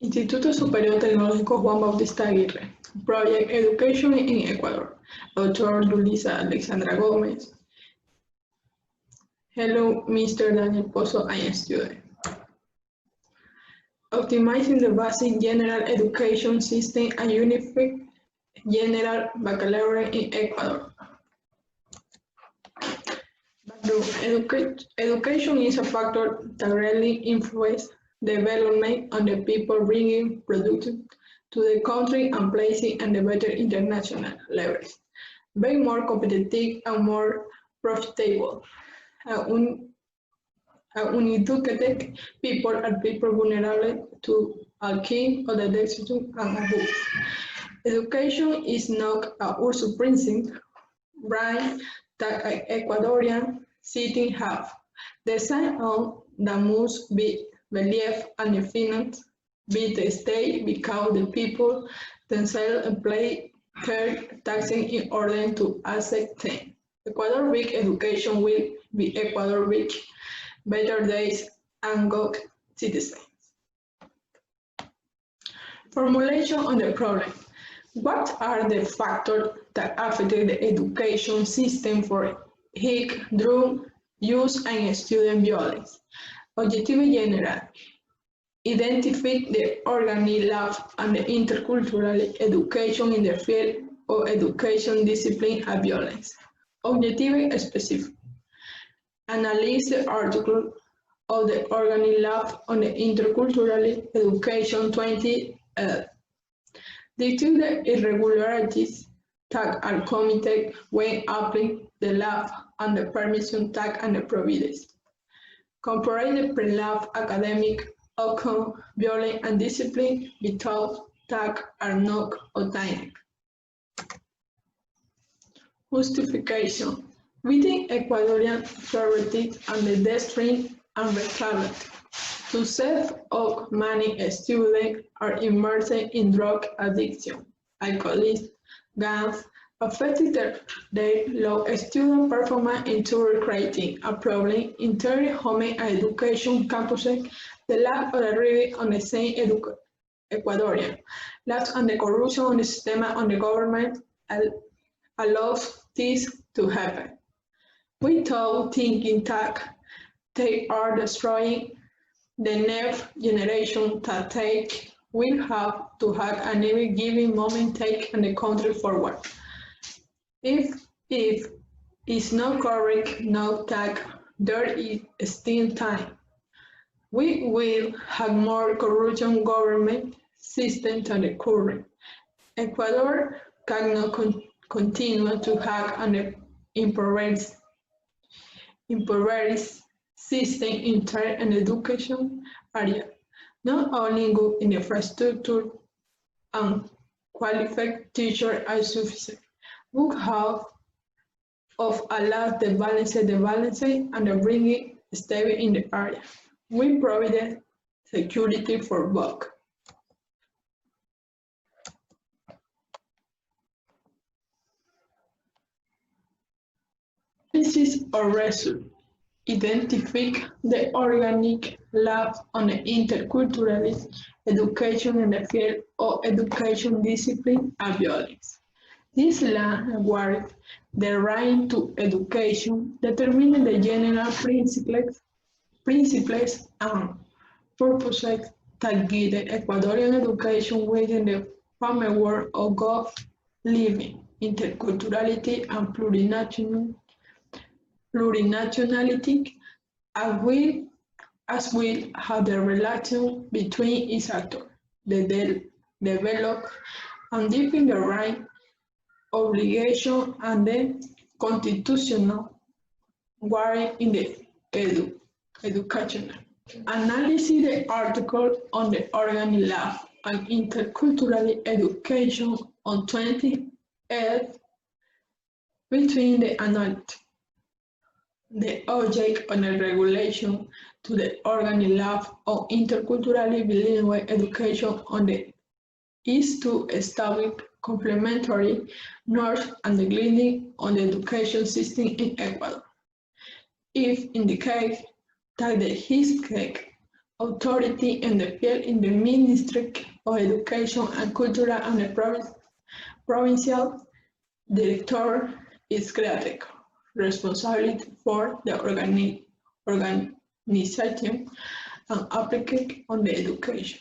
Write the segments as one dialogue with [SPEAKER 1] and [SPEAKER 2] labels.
[SPEAKER 1] Instituto Superior Tecnológico Juan Bautista Aguirre. Proyec Education in Ecuador. Autor Dulisa Alexandra Gómez. Hello, Mr. Daniel Pozo, I am student. Optimizing the basic general education system and unified general baccalaureate in Ecuador. Education is a factor that really influences development on the people bringing products to the country and placing at the better international levels, being more competitive and more profitable. Uneducated people are people vulnerable to a king or the destitute and abuse. Education is not a Ursu principle, right, that Ecuadorian citizens have. The sign on that must be believed and financed by the state because the people themselves pay their taxes in order to accept them. Ecuador weak education will be Ecuador weak better days and good citizens. Formulation on the problem. What are the factors that affect the education system for hate, drug use, and student violence? Objective general. Identify the organic lab and the intercultural education in the field of education, discipline, and violence. Objective specific. Analyze the article of the organic lab on the intercultural education 2011. Detect the irregularities that are committed when applying the lab and the permission tag and the providers. Compare the pre-lab academic outcome, violence, and discipline without tag are not obtained. Justification. Within Ecuadorian authorities and the district and retarded, two-thirds of many students are immersed in drug addiction, alcoholism, gangs, affecting their low student performance into creating a problem in their home education campuses, the lack of the reading on the same Ecuadorian, lack and the corruption on the system on the government allows this to happen. Without thinking that they are destroying the next generation that they will have to have at every given moment take the country forward. If it's not correct now that there is still time, we will have more corruption government system than the current. Ecuador cannot continue to have an impoverished system in terms and education area, not only good in infrastructure and qualified teachers are sufficient. We have of allow the balance and the bringing stability in the area. We provide security for both. This is a result. Identify the organic lab on the intercultural education in the field of education, discipline, and violence. This lab awards the right to education, determining the general principles and purposes that guide the Ecuadorian education within the framework of good living, interculturality, and plurinationality, as will have the relation between its actors, the develop and deepen the right, obligation, and the constitutional warrant in the educational. Analyze the article on the organic lab and intercultural education on 28 between the analytic. The object of the regulation to the organic lab of interculturally bilingual education on the is to establish complementary norms and the guiding on the education system in Ecuador. If indicates that the history authority in the field in the Ministry of Education and Culture and the provincial director is caretaker, responsible for the organization and application of the education.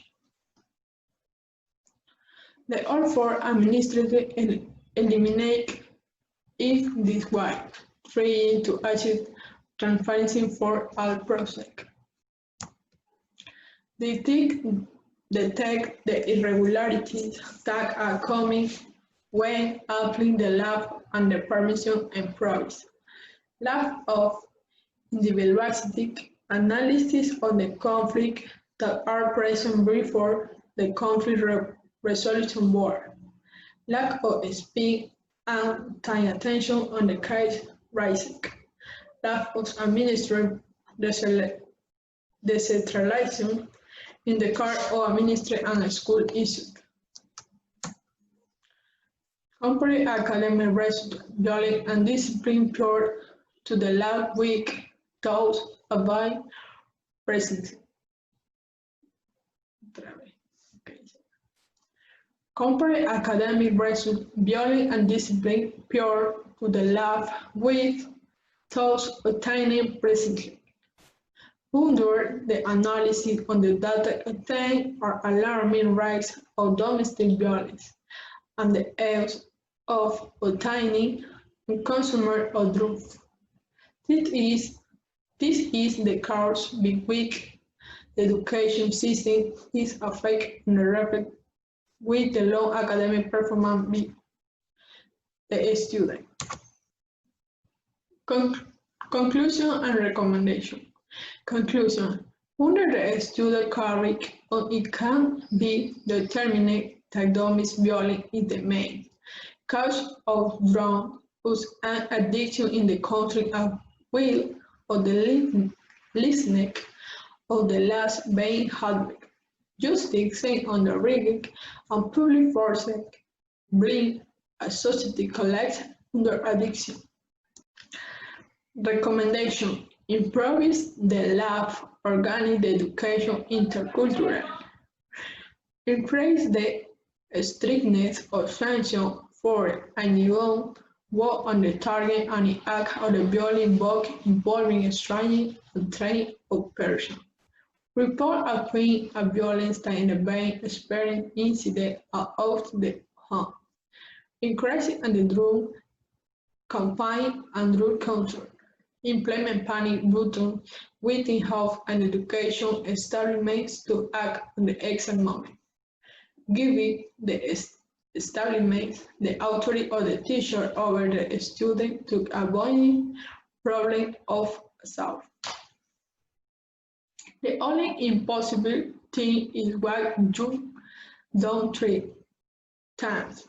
[SPEAKER 1] The all four administrators eliminate if this way, trying to achieve transparency for all Proyec. They detect the irregularities that are coming when applying the law and the permission and promise. Lack of individualistic analysis of the conflict that are present before the conflict resolution board. Lack of speed and time attention on the case rising. Lack of administrative decentralization in the care of administrative and school issues. Compare academic results, knowledge and discipline prior to the last week taught by presently. Compare academic results, knowledge and discipline prior to the last week taught obtained presently. Under the analysis on the data contained are alarming rates of domestic violence and the use of obtaining and consumer of drugs. This is the cause by which the education system is affected and rapid with the low academic performance by the student. Conclusion and recommendation. Conclusion. Under the student curriculum, it can be determined that domestic violence is the main cause of drug use and addiction in the country and will of the listening of the last main outbreak. Justice on the rigging and public forces bring a society collect under addiction. Recommendation. Improve the lab, organic education, intercultural. Increase the strictness of sanction for anyone who on the target and the act of the violent book involving strange and trained of person. Report occurring a violence that in the brain experience incident are out the home. Increase in the drug campaign and drug control. Implement panic button within health and education establishments to act on the exact moment. Giving the establishment the authority of the teacher over the student to avoid problem of assault. The only impossible thing is what you don't treat times.